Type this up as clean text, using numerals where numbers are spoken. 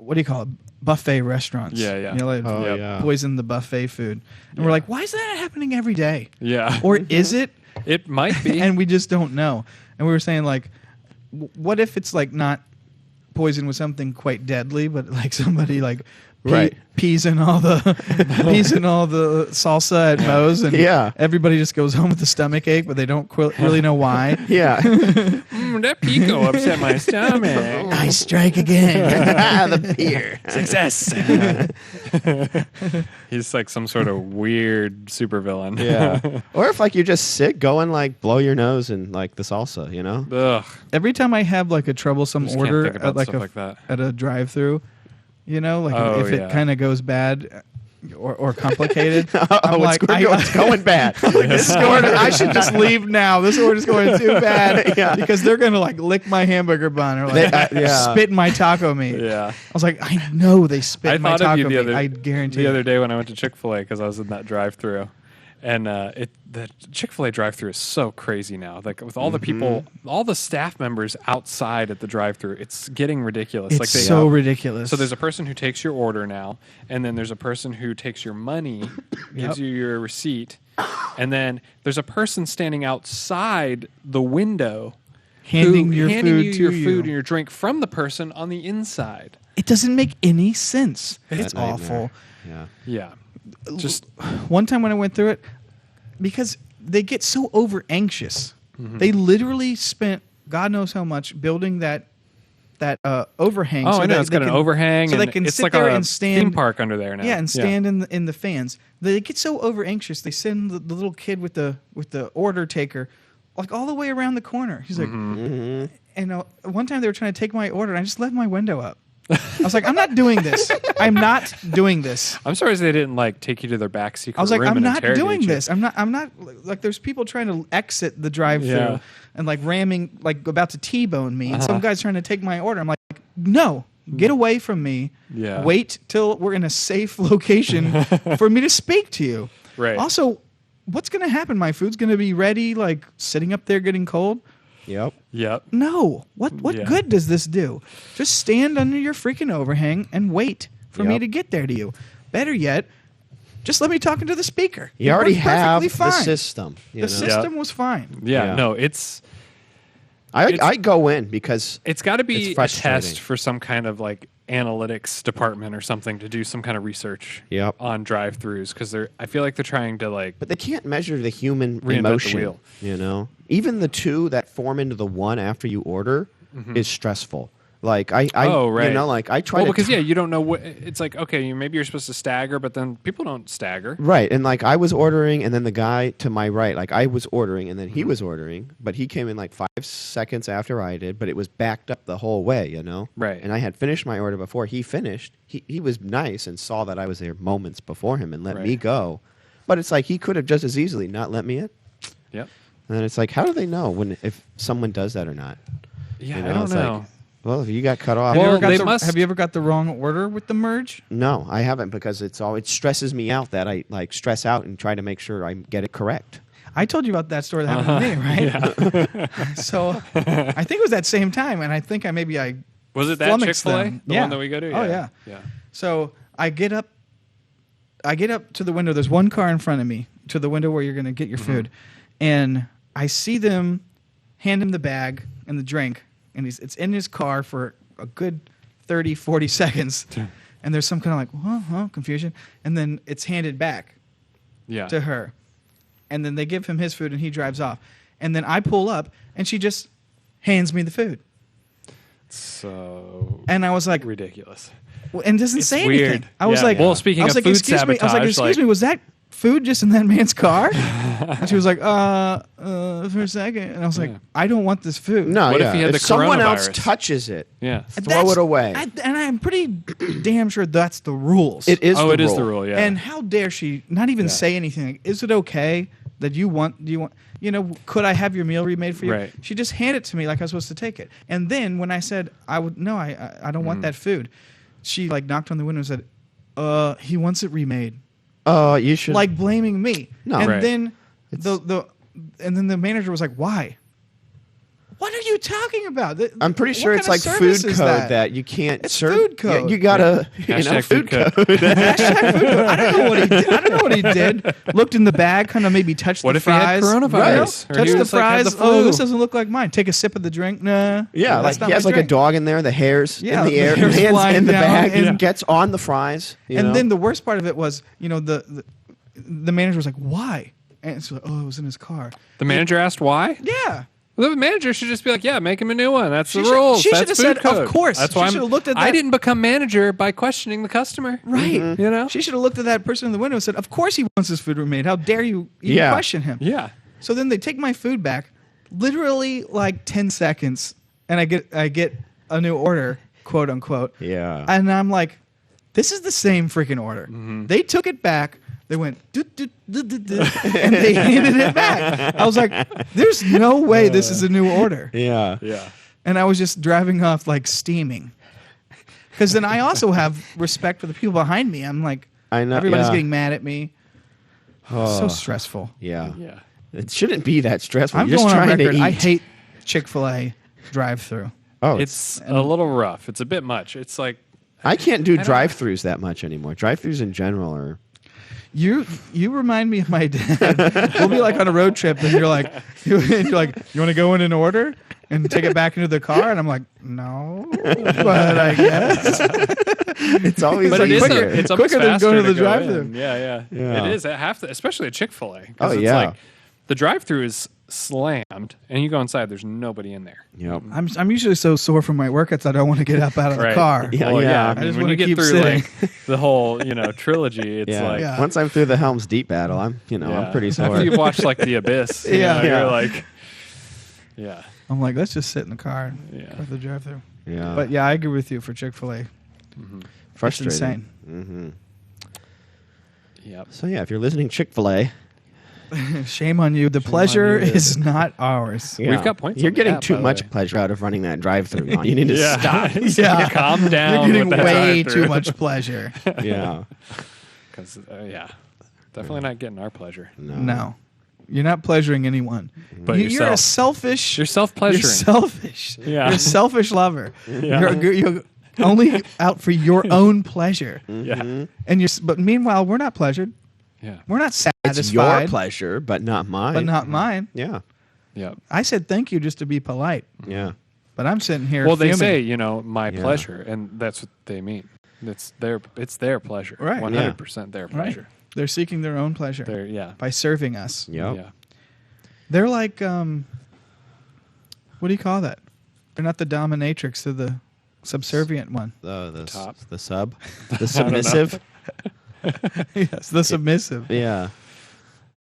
what do you call it? Buffet restaurants. Yeah. You know, like poison the buffet food. And we're like, why is that happening every day? Yeah. Or is it? It might be. And we just don't know. And we were saying, like, what if it's like not poison with something quite deadly, but like somebody like peas in all the salsa at Moe's, and everybody just goes home with a stomach ache, but they don't really know why. That pico upset my stomach. I strike again. The beer. Success. He's like some sort of weird supervillain. Yeah. Or if like you're just sick, go and like blow your nose in like the salsa, you know? Ugh. Every time I have like a troublesome order at like at a drive-through, you know, like if it kind of goes bad or complicated, I'm like, it's going bad. This order, I should just leave now. This order's going too bad because they're gonna like lick my hamburger bun or like spit in my taco meat. Yeah, I was like, I know they spit in my taco meat. I guarantee. The other day when I went to Chick-fil-A because I was in that drive-through. And the Chick-fil-A drive-thru is so crazy now. Like with all the people, all the staff members outside at the drive-thru, it's getting ridiculous. It's like so ridiculous. So there's a person who takes your order now, and then there's a person who takes your money, gives you your receipt, and then there's a person standing outside the window handing you your food and your drink from the person on the inside. It doesn't make any sense. It's awful. Yeah. Just one time when I went through it, because they get so over anxious, they literally spent God knows how much building that overhang. I know it's got an overhang, so and they can it's sit like there a and stand theme park under there now. Yeah, and stand in the fans. They get so over anxious. They send the little kid with the order taker like all the way around the corner. He's like, and one time they were trying to take my order, and I just left my window up. I was like, I'm not doing this. I'm not doing this. I'm sorry they didn't like take you to their back secret room. I was like, and I'm not doing you. this. I'm not like there's people trying to exit the drive-thru and like ramming, like about to T-bone me, and some guy's trying to take my order. I'm like, no, get away from me. Yeah. Wait till we're in a safe location for me to speak to you. Right. Also, what's going to happen? My food's going to be ready, like sitting up there getting cold. Yep. No. What good does this do? Just stand under your freaking overhang and wait for me to get there to you. Better yet, just let me talk into the speaker. You already have the system. The system was fine. Yeah. No, it's... I go in because it's got to be a test for some kind of like analytics department or something to do some kind of research on drive-thrus because I feel like they're trying to like... But they can't measure the human emotion, the wheel. You know? Even the two that form into the one after you order is stressful. Like you know, like I try because you don't know what it's like. Okay, maybe you're supposed to stagger, but then people don't stagger, right? And like I was ordering, and then the guy to my right, like I was ordering, and then he was ordering, but he came in like 5 seconds after I did, but it was backed up the whole way, you know, right? And I had finished my order before he finished. He was nice and saw that I was there moments before him and let me go, but it's like he could have just as easily not let me in. Yep. And then it's like, how do they know if someone does that or not? Yeah, you know, I don't know. Like, well, if you got cut off, have you ever got the wrong order with the merge? No, I haven't because it stresses me out that I like stress out and try to make sure I get it correct. I told you about that story that happened to me, right? Yeah. So I think it was that same time, and I think I was it that Chick-fil-A, the one that we go to? Yeah. So I get up to the window. There's one car in front of me to the window where you're going to get your food, and I see them hand him the bag and the drink. And it's in his car for a good 30, 40 seconds. And there's some kind of like, confusion. And then it's handed back to her. And then they give him his food and he drives off. And then I pull up and she just hands me the food. So and I was like, ridiculous. And doesn't say weird. anything. I was like, well, speaking of food sabotage, I was like, excuse me, was that food just in that man's car? And she was like, for a second. And I was like, I don't want this food. No, what if he had the someone coronavirus? else touches it, throw it away. And I'm pretty damn sure that's the rules. It is. It is the rule. Yeah. And how dare she not even say anything? Like, is it okay that do you want? You know, could I have your meal remade for you? Right. She just handed it to me like I was supposed to take it. And then when I said I don't want that food, she like knocked on the window and said, he wants it remade. You should like blaming me. No, and then the manager was like, "Why? What are you talking about? I'm pretty sure What it's kind like of food service code is that you can't It's serve. food code. You gotta, Hashtag food food code. code. Hashtag food code. I don't know what he did. I don't know what he did. Looked in the bag, kind of maybe touched What the if he had fries. coronavirus? Or he Touched the was, like, had fries. the Oh, flu? this doesn't look like mine. Take a sip of the drink. Nah. Yeah, that's like not he has my like drink. a dog in there, the hairs Yeah, in the the air, hairs hands flying in the down, bag, and- and gets on the fries. You And know? then the worst part of it was, the manager was like, "Why?" And it's like, "Oh, it was in his car." The manager asked why. Yeah. Well, the manager should just be like, "Yeah, make him a new one. That's the She should- rules. she That's should've food said, "Of code." course." That's She why should've looked at I that- didn't become manager by questioning the customer. Right. You know. She should have looked at that person in the window and said, "Of course he wants his food remade. How dare you even Yeah. question him?" Yeah. So then they take my food back, literally like 10 seconds, and I get a new order, quote unquote. yeah. And I'm like, this is the same freaking order. They took it back. They went, doot, doot, doot, doot, doot, and they handed it back. I was like, there's no way this is a new order. yeah. Yeah. And I was just driving off like steaming. Because then I also have respect for the people behind me. I'm like, I know. everybody's yeah. getting mad at me. Oh, So stressful. Yeah. Yeah. It shouldn't be that stressful. I'm You're just going on trying record. to eat. I hate Chick-fil-A drive-through. Oh, It's a little rough. It's a bit much. It's like I can't do don't- drive-throughs that much anymore. Drive-throughs in general are. You remind me of my dad. We'll be like on a road trip, and you're like, you want to go in and order and take it back into the car, and I'm like, no, but I guess. It's always but like it is quicker- it's almost quicker than faster going to the go drive-thru. in. Yeah. Yeah. It is. It have to, especially at Chick-fil-A. Oh, it's yeah. like the drive-through is slammed, and you go inside. There's nobody in there. Yep. I'm usually so sore from my workouts I don't want to get up out of the Right. car. Yeah, Well, yeah. I mean, I just when wanna you get keep through sitting. like the whole trilogy, it's Yeah. like Yeah. Once I'm through the Helm's Deep battle, I'm pretty sore. After you've watched like The Abyss, you Yeah. know, Yeah. you're like, yeah. I'm like, let's just sit in the car and Yeah. go to the drive-through. Yeah. But yeah, I agree with you for Chick-fil-A. frustrating. It's insane. Mm-hmm. Yep. So yeah, if you're listening, Chick-fil-A, Shame on you. The pleasure is not ours. yeah. We've got points You're on the getting app, too by the much way. pleasure out of running that drive-through. Ron. You need to Yeah. stop. Yeah. Calm down. You're getting with that way drive-thru. too much pleasure. Yeah. Because definitely not getting our pleasure. No. You're not pleasuring anyone. But You're a yourself. selfish. You're self-pleasuring. You're selfish. Yeah. You're a selfish lover. Yeah. You're only out for your own pleasure. Yeah. And but meanwhile, we're not pleasured. Yeah. We're not satisfied. It's your pleasure, but not mine. but not mine. Yeah. Yep. I said thank you just to be polite, Yeah. but I'm sitting here. Well, they fuming. say, my Yeah. pleasure, and that's what they mean. It's their pleasure. Right. 100% their Right. pleasure. They're seeking their own pleasure They're by serving us. Yep. Yeah. They're like, what do you call that? They're not the dominatrix. They're the subservient one. The top. the sub, the submissive. Yes, the submissive. Yeah.